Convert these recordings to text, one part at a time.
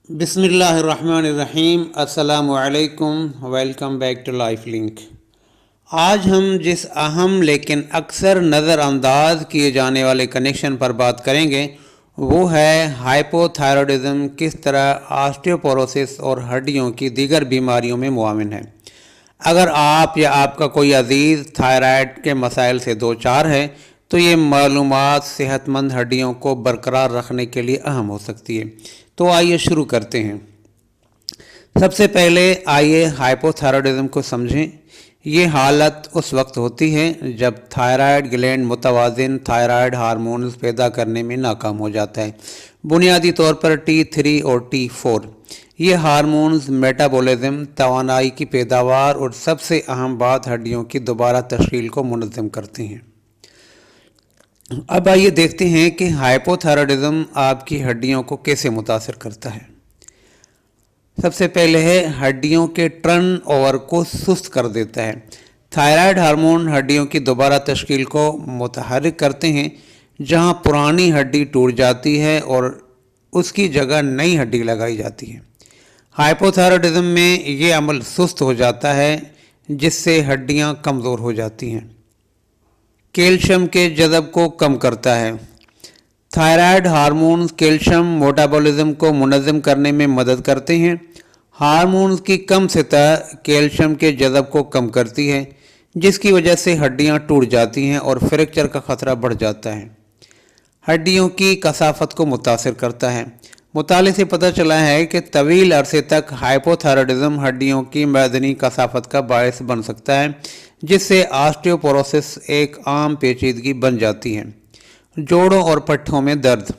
بسم اللہ الرحمن الرحیم۔ السلام علیکم، welcome back to life link. آج ہم جس اہم لیکن اکثر نظر انداز کیے جانے والے کنیکشن پر بات کریں گے وہ ہے ہائپو تھائرائیڈزم کس طرح آسٹیوپوروسس اور ہڈیوں کی دیگر بیماریوں میں معاون ہے۔ اگر آپ یا آپ کا کوئی عزیز تھائرائیڈ کے مسائل سے دوچار ہے تو یہ معلومات صحت مند ہڈیوں کو برقرار رکھنے کے لیے اہم ہو سکتی ہے۔ تو آئیے شروع کرتے ہیں۔ سب سے پہلے آئیے ہائپوتھائرائڈزم کو سمجھیں۔ یہ حالت اس وقت ہوتی ہے جب تھائرائیڈ گلینڈ متوازن تھائرائیڈ ہارمونز پیدا کرنے میں ناکام ہو جاتا ہے، بنیادی طور پر T3 اور T4۔ یہ ہارمونز میٹابولزم، توانائی کی پیداوار اور سب سے اہم بات ہڈیوں کی دوبارہ تشکیل کو منظم کرتے ہیں۔ اب آئیے دیکھتے ہیں کہ ہائپوتھائرائڈزم آپ کی ہڈیوں کو کیسے متاثر کرتا ہے۔ سب سے پہلے ہے ہڈیوں کے ٹرن اوور کو سست کر دیتا ہے۔ تھائرائیڈ ہارمون ہڈیوں کی دوبارہ تشکیل کو متحرک کرتے ہیں۔ جہاں پرانی ہڈی ٹوٹ جاتی ہے اور اس کی جگہ نئی ہڈی لگائی جاتی ہے۔ ہائپوتھائرائڈزم میں یہ عمل سست ہو جاتا ہے جس سے ہڈیاں کمزور ہو جاتی ہیں۔ کیلشیم کے جذب کو کم کرتا ہے۔ تھائرائیڈ ہارمونز کیلشیم میٹابولزم کو منظم کرنے میں مدد کرتے ہیں۔ ہارمونز کی کم سطح کیلشیم کے جذب کو کم کرتی ہے، جس کی وجہ سے ہڈیاں ٹوٹ جاتی ہیں اور فریکچر کا خطرہ بڑھ جاتا ہے۔ ہڈیوں کی کثافت کو متاثر کرتا ہے۔ مطالعے سے پتہ چلا ہے کہ طویل عرصے تک ہائپوتھائرائڈزم ہڈیوں کی معدنی کثافت کا باعث بن سکتا ہے، جس سے آسٹیوپوروسس ایک عام پیچیدگی بن جاتی ہے۔ جوڑوں اور پٹھوں میں درد۔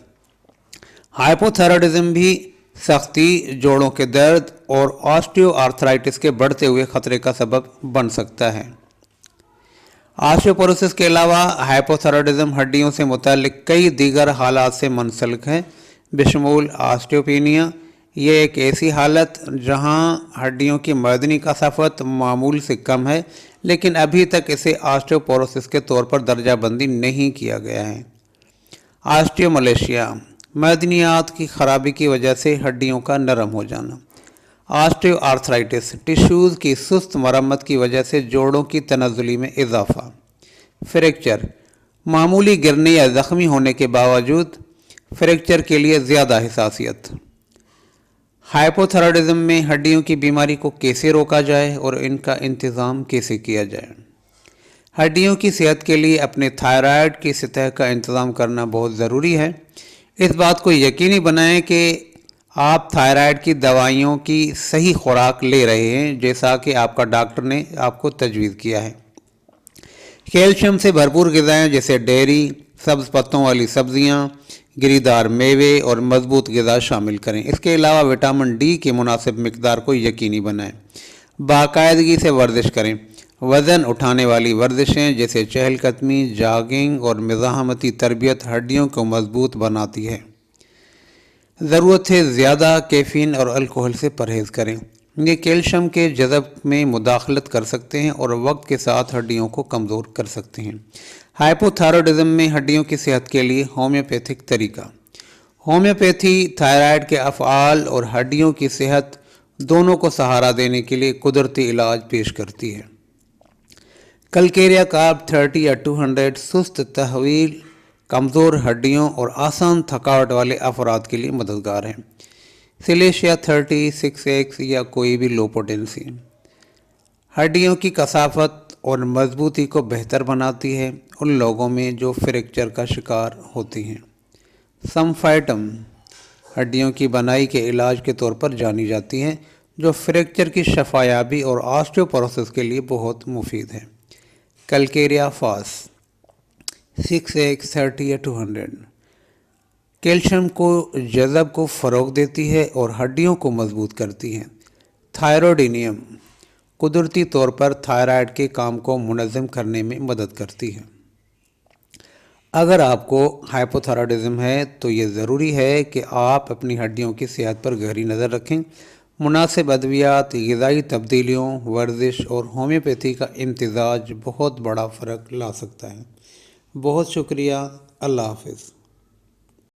ہائپوتھائرائڈزم بھی سختی، جوڑوں کے درد اور آسٹیو آرتھرائٹس کے بڑھتے ہوئے خطرے کا سبب بن سکتا ہے۔ آسٹیوپوروسس کے علاوہ ہائپوتھائرائڈزم ہڈیوں سے متعلق کئی دیگر حالات سے منسلک ہے، بشمول آسٹیوپینیا۔ یہ ایک ایسی حالت جہاں ہڈیوں کی معدنی کثافت معمول سے کم ہے، لیکن ابھی تک اسے آسٹیوپوروسس کے طور پر درجہ بندی نہیں کیا گیا ہے۔ آسٹیوملیشیا، معدنیات کی خرابی کی وجہ سے ہڈیوں کا نرم ہو جانا۔ آسٹیو آرتھرائٹس، ٹشوز کی سست مرمت کی وجہ سے جوڑوں کی تنزلی میں اضافہ۔ فریکچر، معمولی گرنے یا زخمی ہونے کے باوجود فریکچر کے لیے زیادہ حساسیت۔ ہائپوتھائرائڈزم میں ہڈیوں کی بیماری کو کیسے روکا جائے اور ان کا انتظام کیسے کیا جائے؟ ہڈیوں کی صحت کے لیے اپنے تھائرائیڈ کی سطح کا انتظام کرنا بہت ضروری ہے۔ اس بات کو یقینی بنائیں کہ آپ تھائرائیڈ کی دوائیوں کی صحیح خوراک لے رہے ہیں، جیسا کہ آپ کا ڈاکٹر نے آپ کو تجویز کیا ہے۔ کیلشیم سے بھرپور غذائیں جیسے ڈیری، سبز پتوں والی سبزیاں، گری دار میوے اور مضبوط غذا شامل کریں۔ اس کے علاوہ وٹامن ڈی کی مناسب مقدار کو یقینی بنائیں۔ باقاعدگی سے ورزش کریں۔ وزن اٹھانے والی ورزشیں جیسے چہل قدمی، جاگنگ اور مزاحمتی تربیت ہڈیوں کو مضبوط بناتی ہے۔ ضرورت سے زیادہ کیفین اور الکحل سے پرہیز کریں۔ یہ کیلشیم کے جذب میں مداخلت کر سکتے ہیں اور وقت کے ساتھ ہڈیوں کو کمزور کر سکتے ہیں۔ ہائپوتھائرائڈزم میں ہڈیوں کی صحت کے لیے ہومیوپیتھک طریقہ۔ ہومیوپیتھی تھائرائیڈ کے افعال اور ہڈیوں کی صحت دونوں کو سہارا دینے کے لیے قدرتی علاج پیش کرتی ہے۔ کلکیریا کارب 30 یا 200 سست تحویل کمزور ہڈیوں اور آسان تھکاوٹ والے افراد کے لیے مددگار ہے۔ سلیشیا 30 6X یا کوئی بھی لو پوٹینسی ہڈیوں کی کثافت اور مضبوطی کو بہتر بناتی ہے ان لوگوں میں جو فریکچر کا شکار ہوتی ہیں۔ سمفائٹم ہڈیوں کی بنائی کے علاج کے طور پر جانی جاتی ہے، جو فریکچر کی شفا یابی اور آسٹیوپوروسس کے لیے بہت مفید ہے۔ کلکیریا فاس 6X 30 یا 200 کیلشیم کو جذب کو فروغ دیتی ہے اور ہڈیوں کو مضبوط کرتی ہے۔ تھائروڈینیم قدرتی طور پر تھائرائیڈ کے کام کو منظم کرنے میں مدد کرتی ہے۔ اگر آپ کو ہائپوتھائرائڈزم ہے تو یہ ضروری ہے کہ آپ اپنی ہڈیوں کی صحت پر گہری نظر رکھیں۔ مناسب ادویات، غذائی تبدیلیوں، ورزش اور ہومیوپیتھی کا امتزاج بہت بڑا فرق لا سکتا ہے۔ بہت شکریہ۔ اللہ حافظ۔